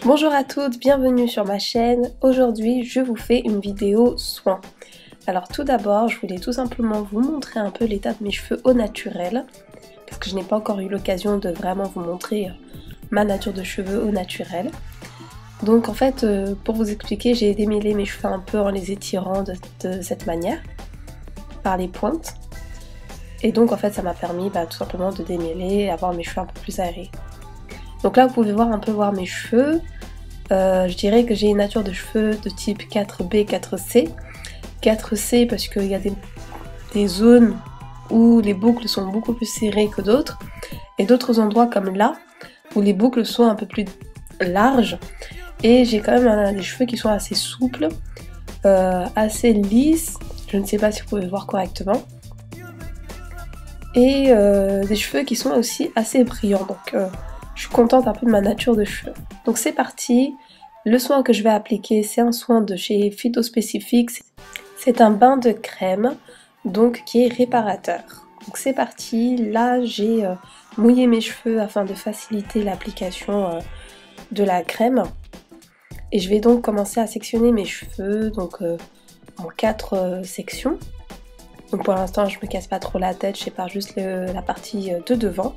Bonjour à toutes, bienvenue sur ma chaîne. Aujourd'hui, je vous fais une vidéo soins. Alors tout d'abord, je voulais tout simplement vous montrer un peu l'état de mes cheveux au naturel, parce que je n'ai pas encore eu l'occasion de vraiment vous montrer ma nature de cheveux au naturel. Donc en fait, pour vous expliquer, j'ai démêlé mes cheveux un peu en les étirant de cette manière, par les pointes. Et donc en fait, ça m'a permis tout simplement de démêler et avoir mes cheveux un peu plus aérés. Donc là, vous pouvez voir mes cheveux. Je dirais que j'ai une nature de cheveux de type 4B, 4C. 4C parce qu'il y a des zones où les boucles sont beaucoup plus serrées que d'autres. Et d'autres endroits comme là, où les boucles sont un peu plus larges. Et j'ai quand même des cheveux qui sont assez souples, assez lisses. Je ne sais pas si vous pouvez voir correctement. Et des cheveux qui sont aussi assez brillants. Donc je suis contente un peu de ma nature de cheveux. Donc c'est parti. Le soin que je vais appliquer, c'est un soin de chez Phytospecifics. C'est un bain de crème, donc qui est réparateur. Donc c'est parti. Là, j'ai mouillé mes cheveux afin de faciliter l'application de la crème. Et je vais donc commencer à sectionner mes cheveux donc en 4 sections. Donc pour l'instant, je me casse pas trop la tête, je sépare juste la partie de devant.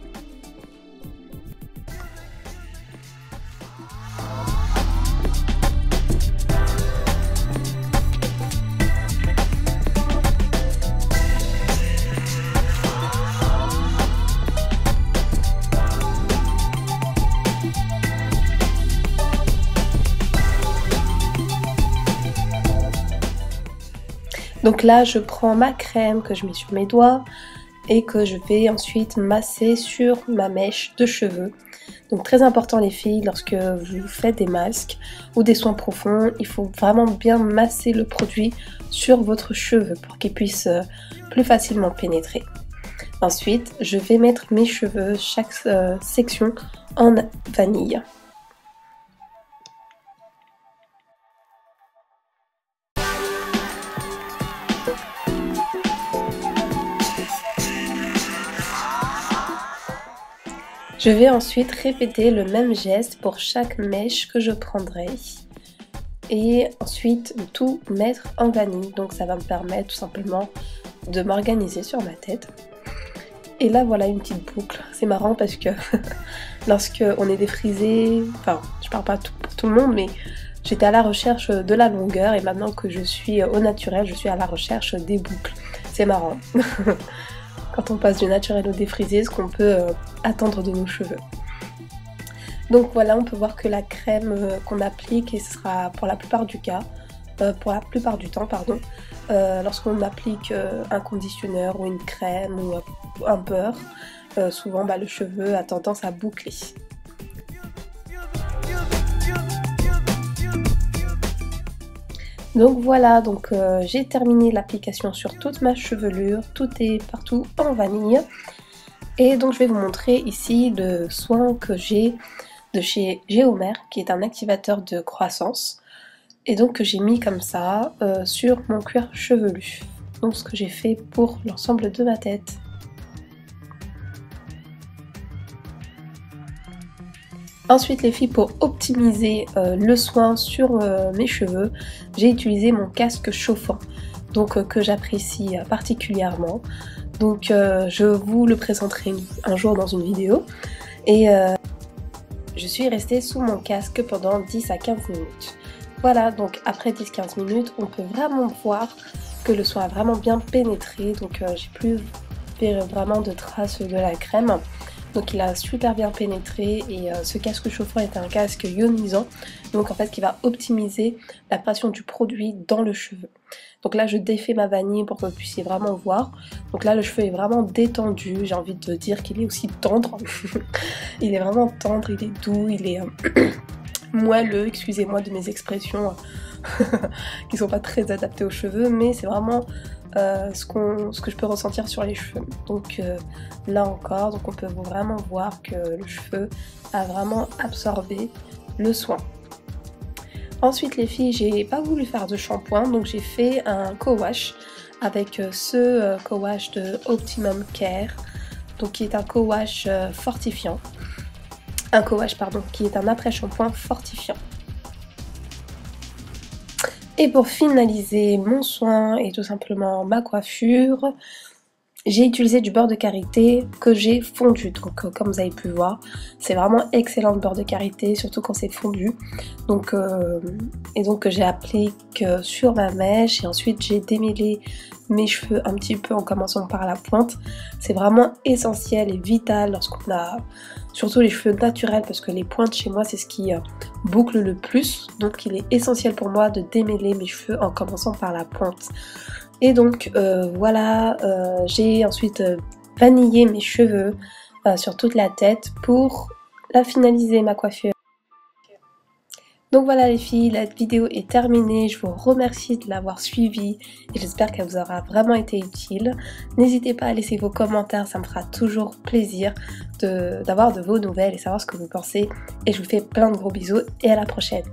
Donc là, je prends ma crème que je mets sur mes doigts et que je vais ensuite masser sur ma mèche de cheveux. Donc très important les filles, lorsque vous faites des masques ou des soins profonds, il faut vraiment bien masser le produit sur votre cheveu pour qu'il puisse plus facilement pénétrer. Ensuite, je vais mettre mes cheveux, chaque section, en vanille. Je vais ensuite répéter le même geste pour chaque mèche que je prendrai et ensuite tout mettre en vanille. Donc ça va me permettre tout simplement de m'organiser sur ma tête. Et là voilà une petite boucle. C'est marrant parce que lorsque on est défrisé, enfin je parle pas pour tout le monde, mais j'étais à la recherche de la longueur et maintenant que je suis au naturel, je suis à la recherche des boucles. C'est marrant. Quand on passe du naturel au défrisé, ce qu'on peut attendre de nos cheveux. Donc voilà, on peut voir que la crème qu'on applique, et ce sera pour la plupart du temps, lorsqu'on applique un conditionneur ou une crème ou un beurre, souvent le cheveu a tendance à boucler. Donc voilà, j'ai terminé l'application sur toute ma chevelure, tout est partout en vanille. Et donc je vais vous montrer ici le soin que j'ai de chez Géomère, qui est un activateur de croissance. Et donc que j'ai mis comme ça sur mon cuir chevelu. Donc ce que j'ai fait pour l'ensemble de ma tête. Ensuite les filles, pour optimiser le soin sur mes cheveux, j'ai utilisé mon casque chauffant, donc que j'apprécie particulièrement. Donc je vous le présenterai un jour dans une vidéo. Et je suis restée sous mon casque pendant 10 à 15 minutes. Voilà, donc après 10-15 minutes, on peut vraiment voir que le soin a vraiment bien pénétré. Donc j'ai plus vraiment de traces de la crème. Donc il a super bien pénétré et ce casque chauffant est un casque ionisant, donc en fait qui va optimiser la pression du produit dans le cheveu. Donc là je défais ma vanille pour que vous puissiez vraiment voir. Donc là le cheveu est vraiment détendu, j'ai envie de dire qu'il est aussi tendre. Il est vraiment tendre, il est doux, il est moelleux, excusez-moi de mes expressions qui sont pas très adaptées aux cheveux, mais c'est vraiment ce que je peux ressentir sur les cheveux. Donc là encore, on peut vraiment voir que le cheveu a vraiment absorbé le soin. Ensuite les filles, j'ai pas voulu faire de shampoing, donc j'ai fait un co-wash avec ce co-wash de Optimum Care, donc qui est un co-wash fortifiant. un co-wash pardon, qui est un après-shampoing fortifiant. Et pour finaliser mon soin et tout simplement ma coiffure, j'ai utilisé du beurre de karité que j'ai fondu, donc comme vous avez pu voir, c'est vraiment excellent le beurre de karité, surtout quand c'est fondu. Donc, et donc j'ai appliqué sur ma mèche et ensuite j'ai démêlé mes cheveux un petit peu en commençant par la pointe. C'est vraiment essentiel et vital lorsqu'on a surtout les cheveux naturels parce que les pointes chez moi c'est ce qui boucle le plus. Donc il est essentiel pour moi de démêler mes cheveux en commençant par la pointe. Et donc voilà, j'ai ensuite vanillé mes cheveux sur toute la tête pour la finaliser ma coiffure. Donc voilà les filles, la vidéo est terminée, je vous remercie de l'avoir suivie et j'espère qu'elle vous aura vraiment été utile. N'hésitez pas à laisser vos commentaires, ça me fera toujours plaisir d'avoir de vos nouvelles et savoir ce que vous pensez. Et je vous fais plein de gros bisous et à la prochaine.